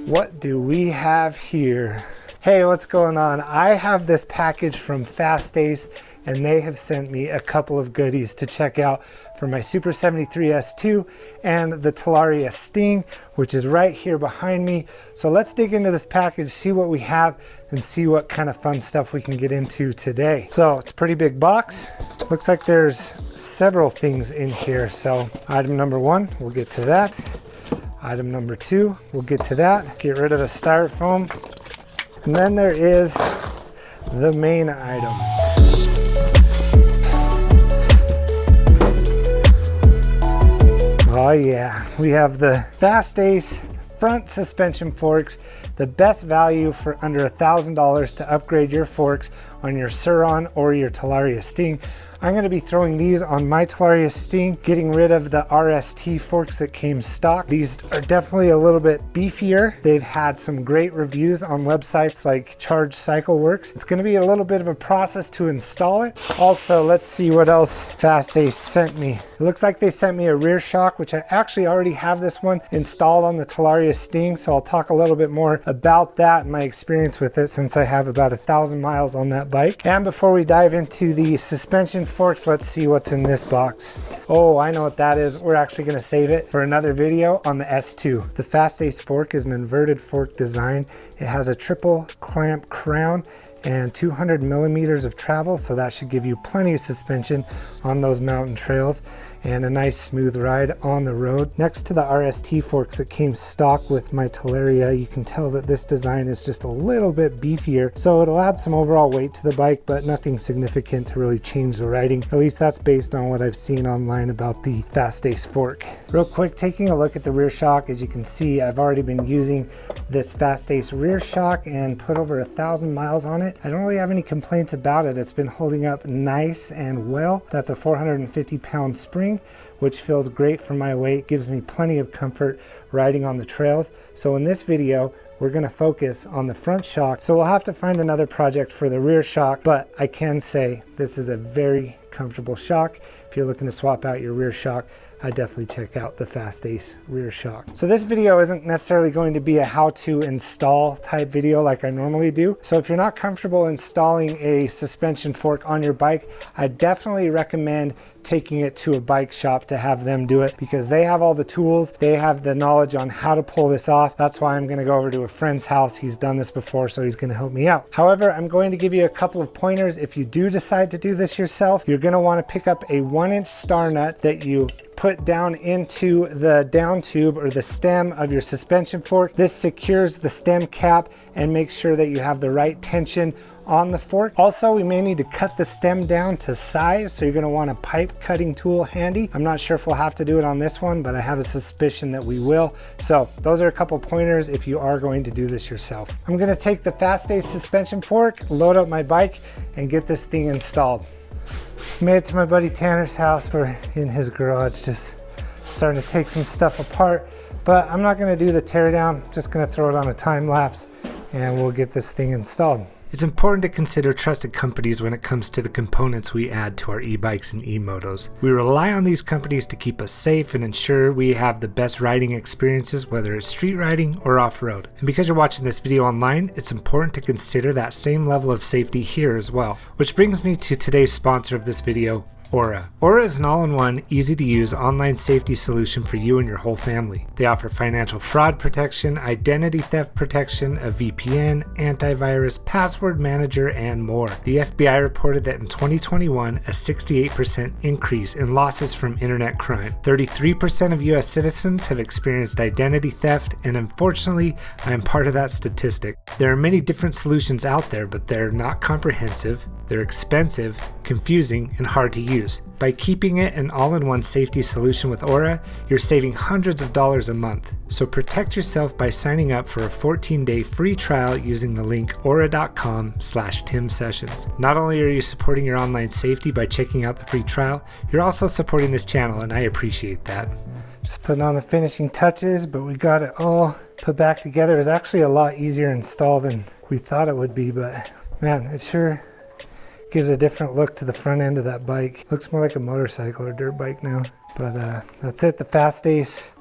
What do we have here? Hey, what's going on? I have this package from FastAce, and they have sent me a couple of goodies to check out for my Super 73 S2 and the Talaria Sting, which is right here behind me. So let's dig into this package, see what we have, and see what kind of fun stuff we can get into today. So it's a pretty big box. Looks like there's several things in here. So item number one, we'll get to that. Item number two, we'll get to that. Get rid of the styrofoam. And then there is the main item. Oh yeah, we have the FastAce front suspension forks, the best value for under $1,000 to upgrade your forks on your Sur-Ron or your Talaria Sting. I'm going to be throwing these on my Talaria Sting, getting rid of the RST forks that came stock. These are definitely a little bit beefier. They've had some great reviews on websites like Charge Cycle Works. It's going to be a little bit of a process to install it. Also, let's see what else FastAce sent me. It looks like they sent me a rear shock, which I actually already have this one installed on the Talaria Sting, so I'll talk a little bit more about that and my experience with it since I have about 1,000 miles on that bike. And before we dive into the suspension forks, let's see what's in this box. Oh, I know what that is. We're actually going to save it for another video on the S2. The FastAce fork is an inverted fork design. It has a triple clamp crown and 200 millimeters of travel, so that should give you plenty of suspension on those mountain trails and a nice smooth ride on the road. Next to the RST forks that came stock with my Talaria, you can tell that this design is just a little bit beefier, so it'll add some overall weight to the bike, but nothing significant to really change the riding. At least that's based on what I've seen online about the FastAce fork. Real quick, taking a look at the rear shock, as you can see, I've already been using this FastAce rear shock and put over 1,000 miles on it. I don't really have any complaints about it. It's been holding up nice and well. That's a 450-pound spring, which feels great for my weight, gives me plenty of comfort riding on the trails. So in this video, we're going to focus on the front shock. So we'll have to find another project for the rear shock, but I can say this is a very comfortable shock. If you're looking to swap out your rear shock, I definitely check out the FastAce rear shock. So this video isn't necessarily going to be a how to install type video like I normally do. So if you're not comfortable installing a suspension fork on your bike, I definitely recommend taking it to a bike shop to have them do it, because they have all the tools, they have the knowledge on how to pull this off. That's why I'm going to go over to a friend's house. He's done this before, so he's going to help me out. However, I'm going to give you a couple of pointers. If you do decide to do this yourself, you're going to want to pick up a 1-inch star nut that you put down into the down tube or the stem of your suspension fork. This secures the stem cap and makes sure that you have the right tension on the fork. Also, we may need to cut the stem down to size, so you're going to want a pipe cutting tool handy. I'm not sure if we'll have to do it on this one, but I have a suspicion that we will. So those are a couple pointers if you are going to do this yourself. I'm going to take the FastAce suspension fork, load up my bike, and get this thing installed. Made it to my buddy Tanner's house. We're in his garage just starting to take some stuff apart, but I'm not going to do the teardown. I'm just going to throw it on a time lapse and we'll get this thing installed. It's important to consider trusted companies when it comes to the components we add to our e-bikes and e-motos. We rely on these companies to keep us safe and ensure we have the best riding experiences, whether it's street riding or off-road. And because you're watching this video online, it's important to consider that same level of safety here as well. Which brings me to today's sponsor of this video, Aura. Aura is an all-in-one, easy-to-use online safety solution for you and your whole family. They offer financial fraud protection, identity theft protection, a VPN, antivirus, password manager, and more. The FBI reported that in 2021, a 68% increase in losses from internet crime. 33% of US citizens have experienced identity theft, and unfortunately, I am part of that statistic. There are many different solutions out there, but they're not comprehensive. They're expensive, confusing, and hard to use. By keeping it an all-in-one safety solution with Aura, you're saving hundreds of dollars a month. So protect yourself by signing up for a 14-day free trial using the link aura.com/TimSessions. Not only are you supporting your online safety by checking out the free trial, you're also supporting this channel, and I appreciate that. Just putting on the finishing touches, but we got it all put back together. It was actually a lot easier to install than we thought it would be, but man, it sure gives a different look to the front end of that bike. Looks more like a motorcycle or dirt bike now. But that's it, the FastAce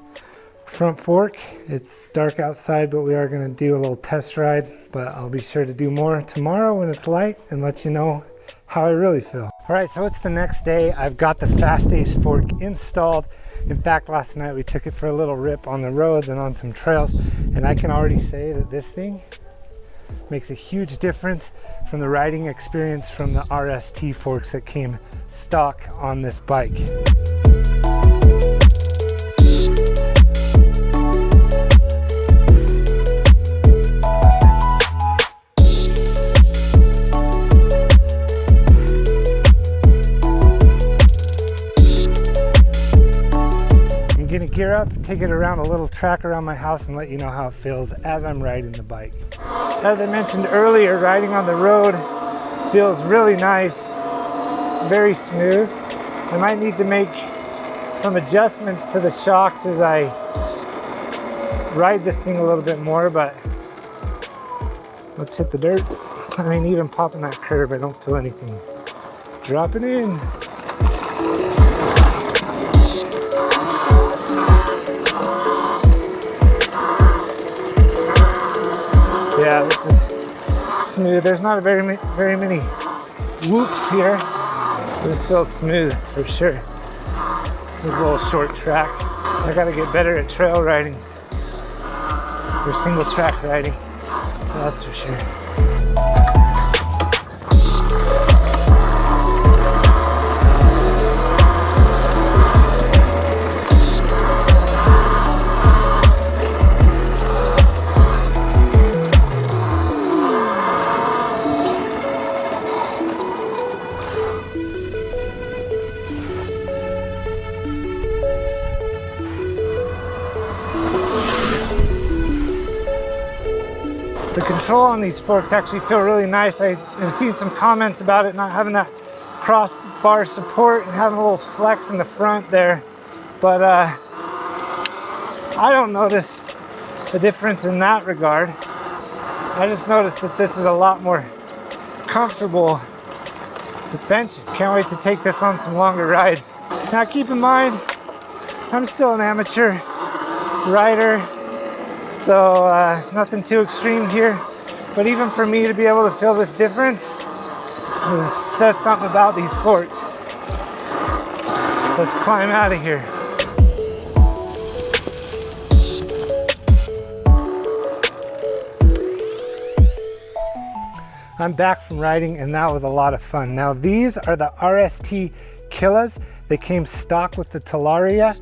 front fork. It's dark outside, but we are going to do a little test ride, but I'll be sure to do more tomorrow when it's light and let you know how I really feel. All right, so it's the next day. I've got the FastAce fork installed. In fact, last night we took it for a little rip on the roads and on some trails, and I can already say that this thing makes a huge difference from the riding experience from the RST forks that came stock on this bike. I'm gonna gear up, take it around a little track around my house and let you know how it feels as I'm riding the bike. As I mentioned earlier, riding on the road feels really nice, very smooth. I might need to make some adjustments to the shocks as I ride this thing a little bit more, but let's hit the dirt. I mean, even popping that curb, I don't feel anything. Dropping in. Yeah, this is smooth. There's not very many whoops here. This feels smooth for sure. This is a little short track. I gotta get better at trail riding or single track riding. That's for sure. The control on these forks actually feel really nice. I've seen some comments about it not having that crossbar support and having a little flex in the front there, but I don't notice a difference in that regard. I just noticed that this is a lot more comfortable suspension. Can't wait to take this on some longer rides. Now keep in mind, I'm still an amateur rider, so nothing too extreme here, but even for me to be able to feel this difference says something about these forks. Let's climb out of here. I'm back from riding and that was a lot of fun. Now these are the RST Killas. They came stock with the Talaria,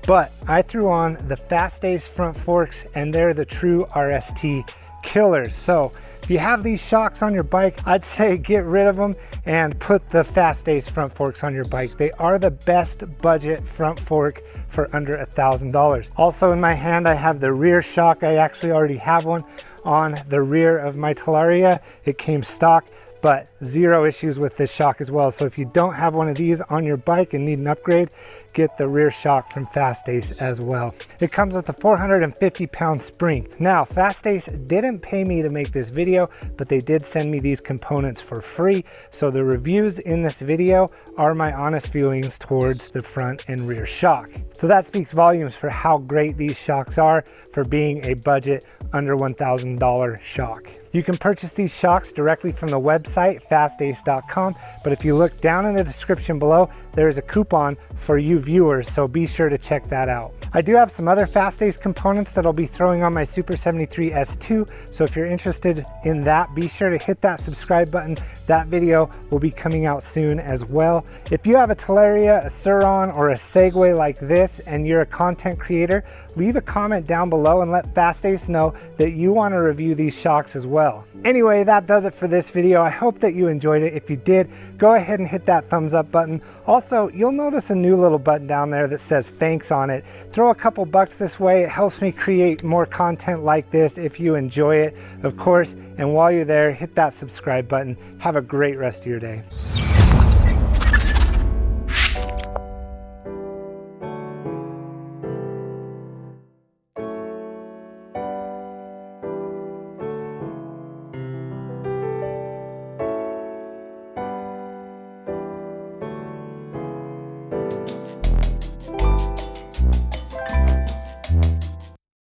but I threw on the FastAce front forks and they're the true RST killers. So if you have these shocks on your bike, I'd say get rid of them and put the FastAce front forks on your bike. They are the best budget front fork for under $1,000. Also in my hand, I have the rear shock. I actually already have one on the rear of my Talaria. It came stock, but zero issues with this shock as well. So if you don't have one of these on your bike and need an upgrade, get the rear shock from FastAce as well. It comes with a 450-pound spring. Now, FastAce didn't pay me to make this video, but they did send me these components for free. So the reviews in this video are my honest feelings towards the front and rear shock. So that speaks volumes for how great these shocks are for being a budget under $1,000 shock. You can purchase these shocks directly from the website, fastace.com, but if you look down in the description below, there is a coupon for you viewers, so be sure to check that out. I do have some other FastAce components that I'll be throwing on my Super 73 S2, so if you're interested in that, be sure to hit that subscribe button. That video will be coming out soon as well. If you have a Talaria, a Sur-Ron, or a Segway like this, and you're a content creator, leave a comment down below and let FastAce know that you want to review these shocks as well. Anyway, that does it for this video. I hope that you enjoyed it. If you did, go ahead and hit that thumbs up button. Also, you'll notice a new little button down there that says thanks on it. Throw a couple bucks this way. It helps me create more content like this if you enjoy it, of course. And while you're there, hit that subscribe button. Have a great rest of your day.